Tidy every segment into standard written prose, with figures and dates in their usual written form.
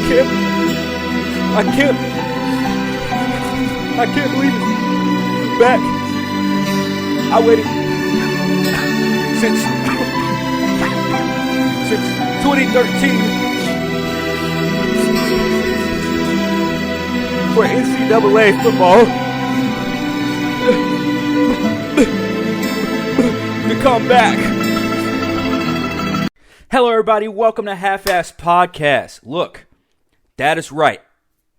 can't. I can't believe it. Back. I waited since 2013 for NCAA football to come back. Hello, everybody. Welcome to Half-Ass Podcast. Look, that is right.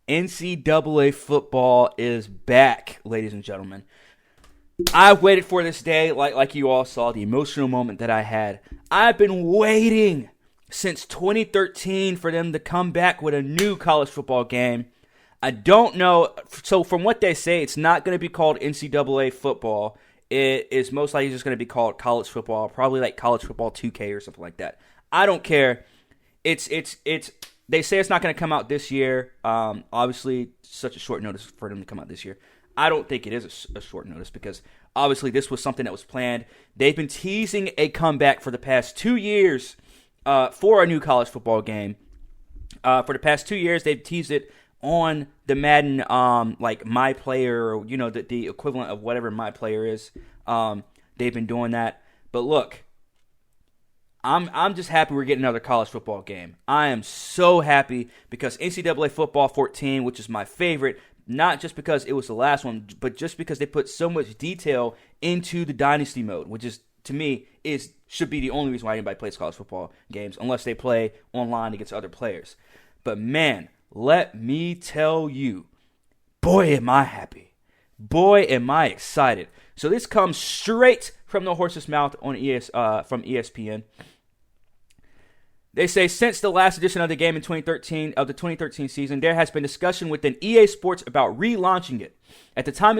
NCAA football is back, ladies and gentlemen. I've waited for this day, like you all saw, the emotional moment that I had. I've been waiting since 2013 for them to come back with a new college football game. I don't know. So from what they say, it's not going to be called NCAA football. It is most likely just going to be called college football, probably like college football 2K or something like that. I don't care. They say it's not going to come out this year. Obviously, such a short notice for them to come out this year. I don't think it is a short notice because obviously this was something that was planned. They've been teasing a comeback for the past 2 years for a new college football game. For the past 2 years, they've teased it on the Madden, like My Player, or the equivalent of whatever My Player is. They've been doing that. But look, I'm just happy we're getting another college football game. I am so happy because NCAA Football 14, which is my favorite, not just because it was the last one, but just because they put so much detail into the Dynasty mode, which is, to me, should be the only reason why anybody plays college football games, unless they play online against other players. But man, let me tell you, boy, am I happy. Boy, am I excited. So this comes straight from the horse's mouth on from ESPN. They say, since the last edition of the game in 2013 season, there has been discussion within EA Sports about relaunching it. At the time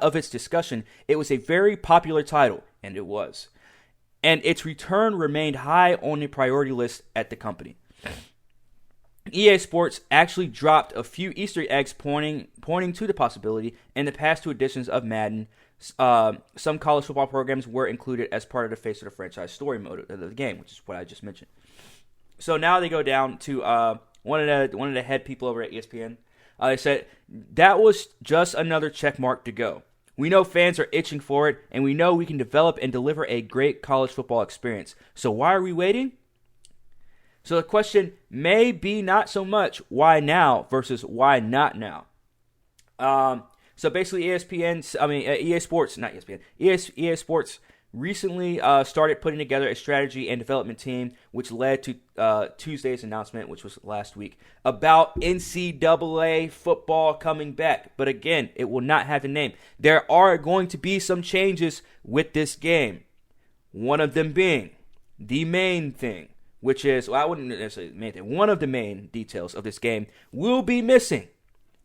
of its discussion, it was a very popular title, and it was. And its return remained high on the priority list at the company. EA Sports actually dropped a few Easter eggs pointing to the possibility in the past two editions of Madden. Some college football programs were included as part of the Face of the Franchise story mode of the game, which is what I just mentioned. So now they go down to one of the head people over at ESPN. They said, that was just another check mark to go. We know fans are itching for it, and we know we can develop and deliver a great college football experience. So why are we waiting? So the question may be not so much why now versus why not now. So basically EA Sports recently started putting together a strategy and development team, which led to Tuesday's announcement, which was last week, about NCAA football coming back. But again, it will not have a name. There are going to be some changes with this game. One of them being the main thing, which is, well, I wouldn't necessarily main thing. One of the main details of this game will be missing.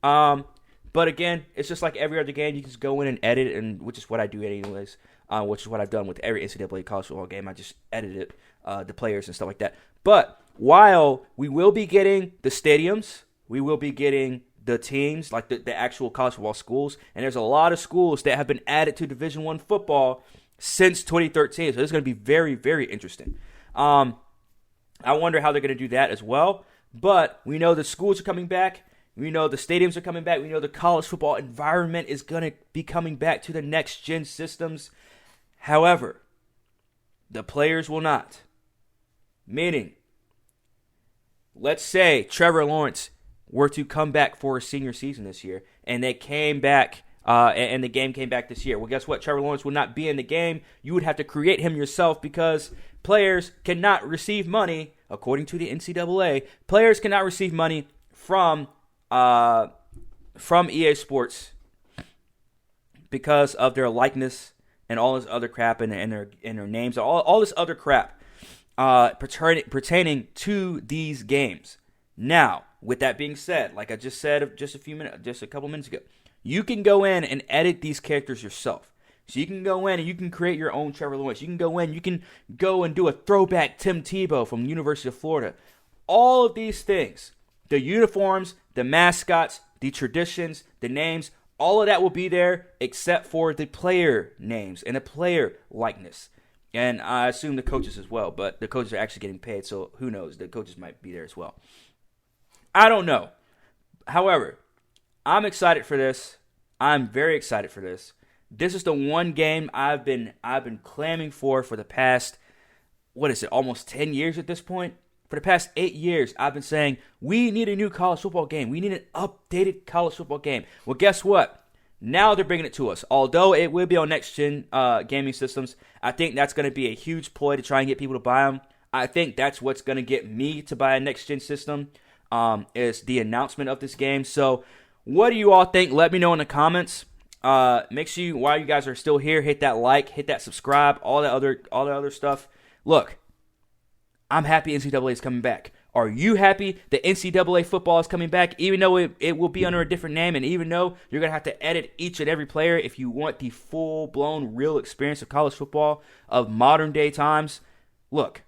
But again, it's just like every other game. You can just go in and edit, and which is what I do anyways. Which is what I've done with every NCAA college football game. I just edited the players and stuff like that. But while we will be getting the stadiums, we will be getting the teams, like the actual college football schools, and there's a lot of schools that have been added to Division I football since 2013. So it's going to be very, very interesting. I wonder how they're going to do that as well. But we know the schools are coming back. We know the stadiums are coming back. We know the college football environment is going to be coming back to the next-gen systems. However, the players will not. Meaning, let's say Trevor Lawrence were to come back for his senior season this year, and they came back, and the game came back this year. Well, guess what? Trevor Lawrence would not be in the game. You would have to create him yourself because players cannot receive money, according to the NCAA. Players cannot receive money from EA Sports because of their likeness and all this other crap and their names, all this other crap pertaining to these games. Now, with that being said, like I just said just a couple minutes ago, you can go in and edit these characters yourself. So you can go in and you can create your own Trevor Lawrence. You can go and do a throwback Tim Tebow from the University of Florida. All of these things, the uniforms, the mascots, the traditions, the names, all of that will be there except for the player names and the player likeness. And I assume the coaches as well, but the coaches are actually getting paid, so who knows? The coaches might be there as well. I don't know. However, I'm excited for this. I'm very excited for this. This is the one game I've been clamming for the past, almost 10 years at this point? For the past 8 years, I've been saying, we need a new college football game. We need an updated college football game. Well, guess what? Now they're bringing it to us. Although it will be on next-gen gaming systems, I think that's going to be a huge ploy to try and get people to buy them. I think that's what's going to get me to buy a next-gen system, is the announcement of this game. So what do you all think? Let me know in the comments. Make sure while you guys are still here, hit that like, hit that subscribe, all the other stuff. Look, I'm happy NCAA is coming back. Are you happy that NCAA football is coming back, even though it will be under a different name, and even though you're going to have to edit each and every player if you want the full-blown real experience of college football of modern-day times? Look,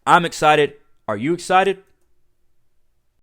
I'm excited. Are you excited?